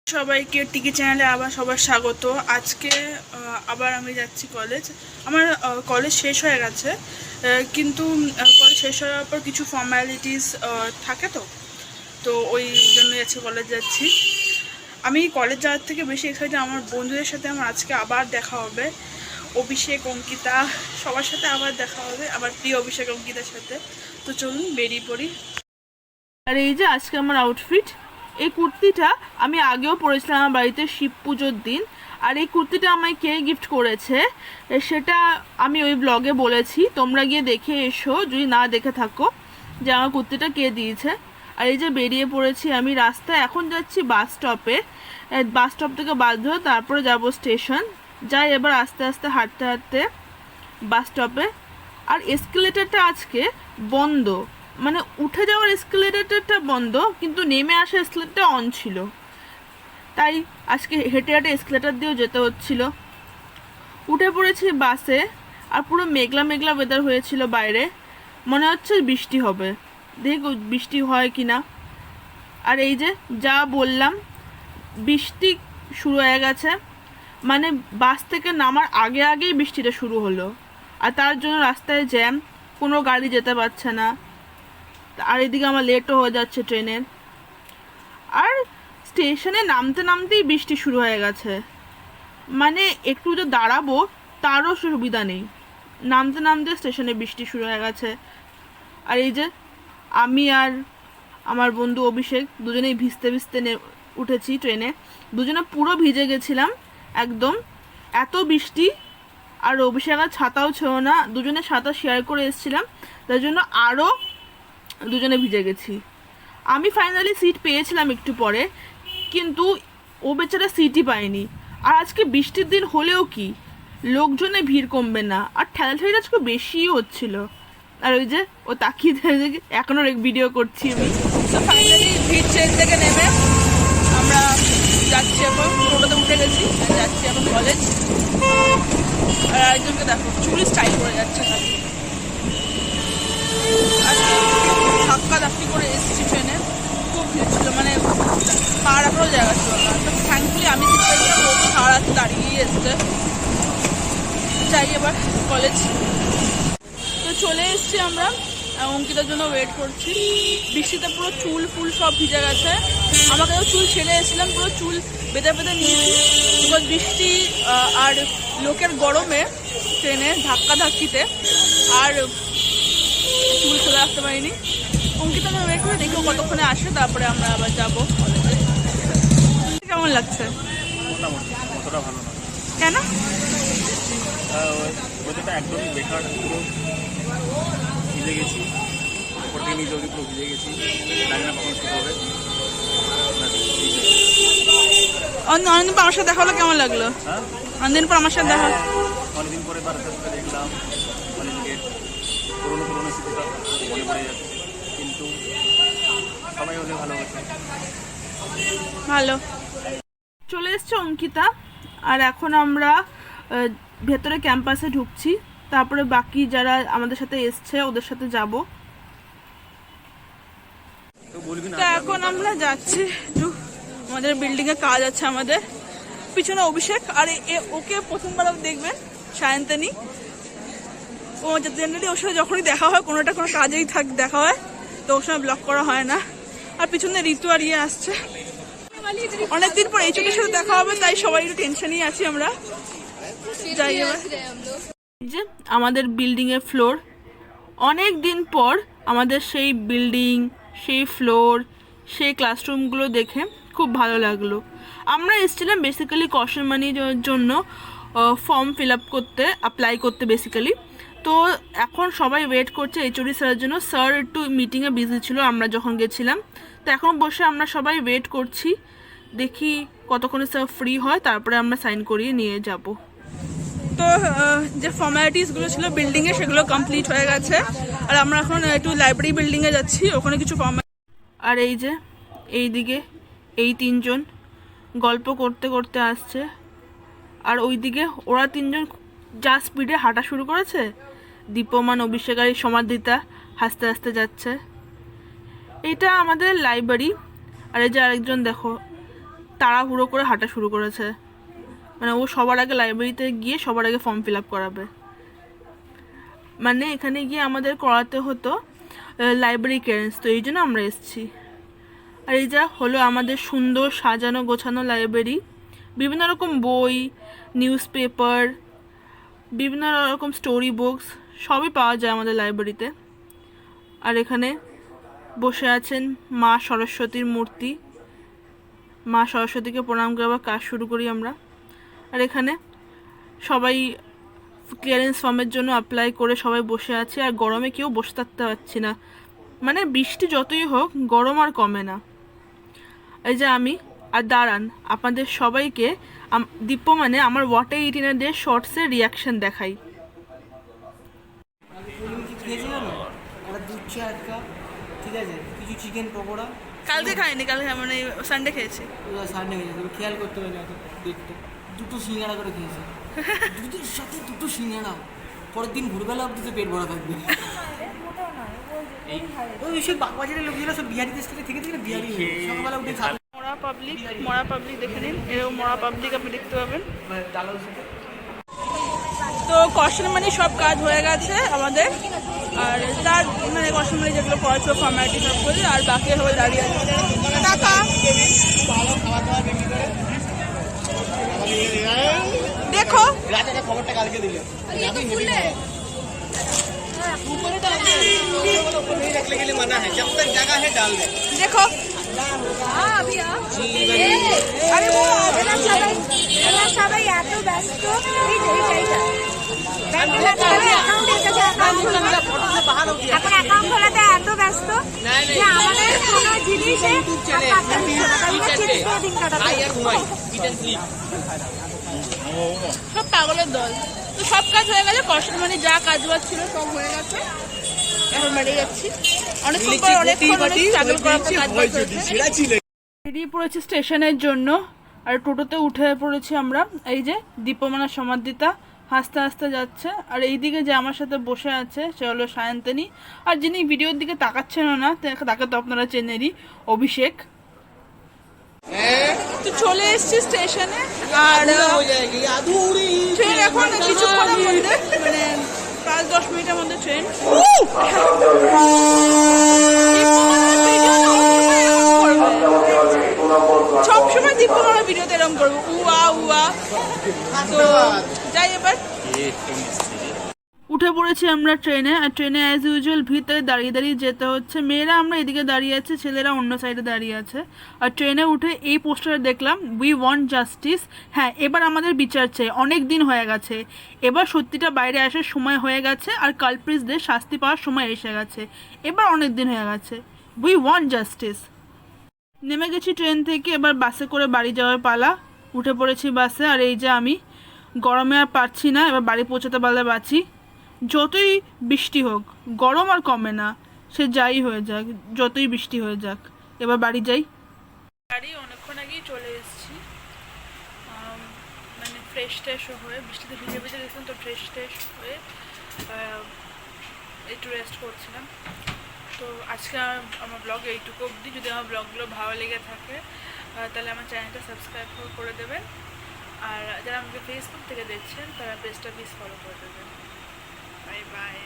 সবাইকে টিকি চ্যানেলে আবার সবার স্বাগত। আজকে আবার আমি যাচ্ছি কলেজ। আমার কলেজ শেষ হয়ে গেছে, কিন্তু কলেজ শেষ হওয়ার পর কিছু ফর্মালিটিস থাকে, তো ওই জন্যই আজকে কলেজ যাচ্ছি। আমি কলেজ যাওয়ার থেকে বেশি এক্সাইটেড আমার বন্ধুদের সাথে আমার আজকে আবার দেখা হবে। অভিষেক, অঙ্কিতা, সবার সাথে আবার দেখা হবে, আমার প্রিয় অভিষেক অঙ্কিতার সাথে। তো চলুন বেরিয়ে পড়ি। আর এই যে আজকে আমার আউটফিট, এই কুর্তিটা আমি আগেও পরেছিলাম আমার বাড়িতে শিব পুজোর দিন। আর এই কুর্তিটা আমায় কে গিফট করেছে সেটা আমি ওই ব্লগে বলেছি, তোমরা গিয়ে দেখে এসো যদি না দেখে থাকো যে আমার কুর্তিটা কে দিয়েছে। আর এই যে বেরিয়ে পড়েছি আমি রাস্তায়, এখন যাচ্ছি বাস স্টপে। বাস স্টপ থেকে বাস ধরে তারপরে যাব স্টেশন। যাই এবার আস্তে আস্তে হাঁটতে হাঁটতে বাস স্টপে। আর এসকেলেটারটা আজকে বন্ধ, মানে উঠে যাওয়ার এসকেলেটারটা বন্ধ, কিন্তু নেমে আসা এসকেলেটারটা অন ছিল, তাই আজকে হেঁটে হেঁটে এসকেলেটার দিয়েও যেতে হচ্ছিল। উঠে পড়েছি বাসে, আর পুরো মেঘলা মেঘলা ওয়েদার হয়েছিল বাইরে, মনে হচ্ছে বৃষ্টি হবে, দেখ বৃষ্টি হয় কি না। আর এই যে যা বললাম, বৃষ্টি শুরু হয়ে গেছে, মানে বাস থেকে নামার আগে আগেই বৃষ্টিটা শুরু হলো। আর তার জন্য রাস্তায় জ্যাম, কোনো গাড়ি যেতে পারছে না। আর এদিকে আমার লেটও হয়ে যাচ্ছে ট্রেনের। আর স্টেশনে নামতে নামতেই বৃষ্টি শুরু হয়ে গেছে, মানে একটু যে দাঁড়াবো তারও সুবিধা নেই, নামতে নামতে স্টেশনে বৃষ্টি শুরু হয়ে গেছে। আর এই যে আমি আর আমার বন্ধু অভিষেক দুজনেই ভিজতে ভিজতে উঠেছি ট্রেনে, দুজনে পুরো ভিজে গেছিলাম একদম, এত বৃষ্টি। আর অভিষেক আর ছাতাও ছিল না, দুজনে ছাতা শেয়ার করে এসেছিলাম, তার জন্য আরও দুজনে ভিজে গেছি। আমি ফাইনালি সিট পেয়েছিলাম একটু পরে, কিন্তু ও বেচারা সিটই পায়নি। আর আজকে বৃষ্টির দিন হলেও কি লোকজনে ভিড় কমবে না, আর ঠেলাঠেলি আজকে বেশিই হচ্ছিল। আর ওই যে ও তাকিয়ে এখনও ভিডিও করছি আমি। তো ফাইনালি ভিড় ট্রেন থেকে নেমে আমরা যাচ্ছি, এখন টোটোতে উঠে গেছি, যাচ্ছি এখন কলেজ। আর একজনকে দেখো চুল স্টাইল করে যাচ্ছে খালি। ধাক্কা ধাক্কি করে এসেছি ট্রেনে, খুব ভিড় ছিল, মানে পা রাখারও জায়গা ছিল না। তো থ্যাঙ্কফুলি আমি সিট পেয়েছিলাম, ও তো সারা রাত দাঁড়িয়েই এসছে। যাই এবার কলেজ। তো চলে এসছি আমরা, অঙ্কিতার জন্য ওয়েট করছি। বৃষ্টিতে পুরো চুল ফুল সব ভিজে গেছে, আমাকেও চুল ছেড়ে এসেছিলাম, পুরো চুল বেঁধে বেঁধে নিয়েছি। এবার বৃষ্টি আর লোকের গরমে ট্রেনে ধাক্কা ধাক্কিতে আর চুল চলে আসতে পারিনি। অঙ্কিতা ওয়েট করে দেখো কতক্ষণে আসে, তারপরে আমরা আবার যাবো কলেজে। কেমন লাগছে? কেন? একদমই বেকার, পুরো ভিজে গেছি, ওপর থেকে নিজে পুরো ভিজে গেছি, জানি না কখন শুরু হবে। অনেকদিন পর আমার সাথে দেখা হলো, কেমন লাগলো? হ্যাঁ, অনেকদিন পর আমার সাথে দেখা, অনেকদিন পরে বারাসাতকে দেখলাম, কলেজের পুরোনো পুরোনো স্মৃতিটা মনে পড়ে যাচ্ছে, কিন্তু সবাই হলে ভালো হচ্ছে। ভালো। চলে এসছে অঙ্কিতা, আর এখন আমরা ভেতরে ক্যাম্পাসে ঢুকছি, তারপরে বাকি যারা আমাদের সাথে এসছে ওদের সাথে যাব। তো এখন আমরা যাচ্ছি, আমাদের বিল্ডিং এ কাজ আছে, আমাদের পিছনে অভিষেক, আর ওকে প্রথমবার দেখবেন সায়ন্তনী। ও জেনারেলি ওর সাথে যখনই দেখা হয় কোনোটা কোনো কাজেই দেখা হয়, তো ওর সময় ব্লক করা হয় না। আর পিছনে ঋতু আর আসছে, অনেকদিন পর এই চোখের সাথে দেখা হবে, তাই সবাই একটু টেনশনই আছি আমরা। যাই এবার, যে আমাদের বিল্ডিং এর ফ্লোর, অনেক দিন পর আমাদের সেই বিল্ডিং, সেই ফ্লোর, সেই ক্লাসরুমগুলো দেখে খুব ভালো লাগলো। আমরা এসেছিলাম বেসিক্যালি কশন মানির জন্য ফর্ম ফিল আপ করতে, অ্যাপ্লাই করতে বেসিক্যালি। তো এখন সবাই ওয়েট করছে এইচওডি স্যারের জন্য। স্যার একটু মিটিংয়ে বিজি ছিল আমরা যখন গেছিলাম, তো এখন বসে আমরা সবাই ওয়েট করছি, দেখি কতক্ষণে স্যার ফ্রি হয়, তারপরে আমরা সাইন করিয়ে নিয়ে যাব। তো যে ফর্মালিটিসগুলো ছিল বিল্ডিংয়ে সেগুলো কমপ্লিট হয়ে গেছে, আর আমরা এখন একটু লাইব্রেরি বিল্ডিংয়ে যাচ্ছি, ওখানে কিছু আর এই যে এইদিকে এই তিনজন গল্প করতে করতে আসছে, আর ওইদিকে ওরা তিনজন যা স্পিডে হাঁটা শুরু করেছে, দীপমান, অভিষেকারী, সমাধিতা হাসতে হাসতে যাচ্ছে। এটা আমাদের লাইব্রেরি, আর এই যে আরেকজন দেখো তাড়াহুড়ো করে হাঁটা শুরু করেছে, মানে ও সবার আগে লাইব্রেরিতে গিয়ে সবার আগে ফর্ম ফিল আপ করাবে। মানে এখানে গিয়ে আমাদের করাতে হতো লাইব্রেরি ক্লিয়ারেন্স, তো এই জন্য আমরা এসেছি। আর এই যা হলো আমাদের সুন্দর সাজানো গোছানো লাইব্রেরি, বিভিন্ন রকম বই, নিউজ পেপার, বিভিন্ন রকম স্টোরি বুকস সবই পাওয়া যায় আমাদের লাইব্রেরিতে। আর এখানে বসে আছেন মা সরস্বতীর মূর্তি, মা সরস্বতীকে প্রণাম করে আবার কাজ শুরু করি আমরা। আর এখানে সবাই ক্লিয়ারেন্স ফর্মের জন্য অ্যাপ্লাই করে সবাই বসে আছে, আর গরমে কেউ বসে থাকতে পারছি না, মানে বৃষ্টি যতই হোক গরম আর কমে না। এই যে আমি আর দাঁড়ান আপনাদের সবাইকে দীপ্য মানে আমার ওয়াটার 18 শর্টসের রিয়াকশন দেখাই। দুধ চা এক কাপ, ঠিক আছে, কিছু চিকেন পকোড়া। কালকে খাইনি, কালকে মানে সানডে খেয়েছি। সানডে খেয়েছে, খেয়াল করতে হবে না দেখতে। দুটো সিঙ্গাড়া করে খেয়েছে, দুধের সাথে দুটো সিঙ্গাড়া, পরের দিন ভোরবেলা অব্দি তো পেট ভরা থাকবে। ওই সব বাগবাজারের লোকগুলো সব বিহারি দেশ থেকে থেকে বিহারি সকালবেলা উঠে খাবে। মরা পাবলিক দেখে নিন, এরকম মরা পাবলিক আপনি দেখতে পাবেন। তো কশন মানে সব কাজ হয়ে গেছে আমাদের, আর তার মানে কশন মানে যেগুলো করেছিল ফর্মালিটি সব করে, আর বাকি হয়ে দাঁড়িয়ে আছে টাকা। দেখো খবরটা কালকে দিলে দেখো সবাই এত ব্যস্ত, এখন অ্যাকাউন্ট খোলাতে এত ব্যস্ত যে আমাদের কোনো জিনিসে সব পাগলের দল। তো সব কাজ হয়ে গেছে, কষ্ট মানে যা কাজ বাজ ছিল সব হয়ে গেছে, এখন বেরিয়ে যাচ্ছি। অনেকক্ষণ ট্রাভেল করার পর কাজ বাজ হয়েছে। বেরিয়ে পড়েছি স্টেশনের জন্য, আর টোটোতে উঠে পড়েছি আমরা। এই যে দীপমানা সমাধিতা হাসতে হাসতে যাচ্ছে, আর এইদিকে যে আমার সাথে বসে আছে সে হলো সায়ন্তনী, আর যিনি ভিডিওর দিকে তাকাচ্ছেন না তাকে তো আপনারা চেনেনই, অভিষেক। তো চলে এসেছি স্টেশনে, আর ট্রেন এখন কিছুক্ষণের মধ্যে, মানে 5-10 মিনিটের মধ্যে ট্রেন। সবসময় দীপমালার ভিডিওতে এরকম করবো, উয়া উয়া। তো যাই এবার, উঠে পড়েছি আমরা ট্রেনে, আর ট্রেনে অ্যাজ ইউজুয়াল ভিতরে দাঁড়িয়ে দাঁড়িয়ে যেতে হচ্ছে। মেয়েরা আমরা এদিকে দাঁড়িয়ে আছে, ছেলেরা অন্য সাইডে দাঁড়িয়ে আছে। আর ট্রেনে উঠে এই পোস্টারে দেখলাম, উই ওয়ান্ট জাস্টিস। হ্যাঁ, এবার আমাদের বিচার চাই, অনেক দিন হয়ে গেছে, এবার সত্যিটা বাইরে আসার সময় হয়ে গেছে, আর কালপ্রিটসদের শাস্তি পাওয়ার সময় এসে গেছে, এবার অনেক দিন হয়ে গেছে, উই ওয়ান্ট জাস্টিস। নেমে গেছি ট্রেন থেকে, এবার বাসে করে বাড়ি যাওয়ার পালা। উঠে পড়েছি বাসে, আর এই যে আমি গরমে আর পারছি না, এবার বাড়ি পৌঁছাতে পারলে বাঁচি। যতই বৃষ্টি হোক গরম আর কমে না, সে যাই হয়ে যাক, যতই বৃষ্টি হয়ে যাক, এবার বাড়ি যাই। বাড়ি অনেকক্ষণ আগেই চলে এসেছি, মানে ফ্রেশ ট্রেশ হয়ে, বৃষ্টিতে ভিজে ভিজে গেছিলাম, তো ফ্রেশ ট্রেশ হয়ে একটু রেস্ট করছিলাম। তো আজকে আমার ব্লগ এইটুকু অবধি। যদি আমার ব্লগগুলো ভালো লেগে থাকে তাহলে আমার চ্যানেলটা সাবস্ক্রাইব করে দেবেন, আর যারা আমাকে ফেসবুক থেকে দেখছেন তারা পেজটা প্লিজ ফলো করে দেবেন। Bye bye.